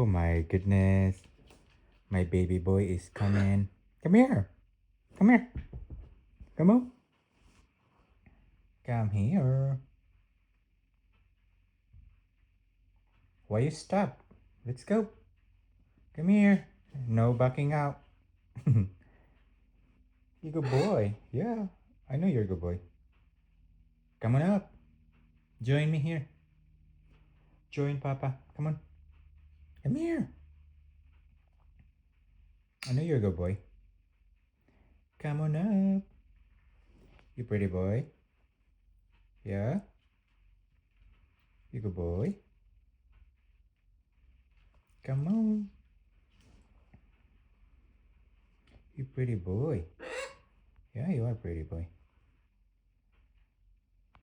Oh my goodness. My baby boy is coming. Come here. Come here. Come on. Come here. Why you stop? Let's go. Come here. No backing out. You good boy. Yeah, I know you're a good boy. Come on up. Join me here. Join Papa. Come on. Come here. I know you're a good boy. Come on up. You pretty boy. Yeah? You good boy. Come on. You pretty boy. Yeah, you are a pretty boy.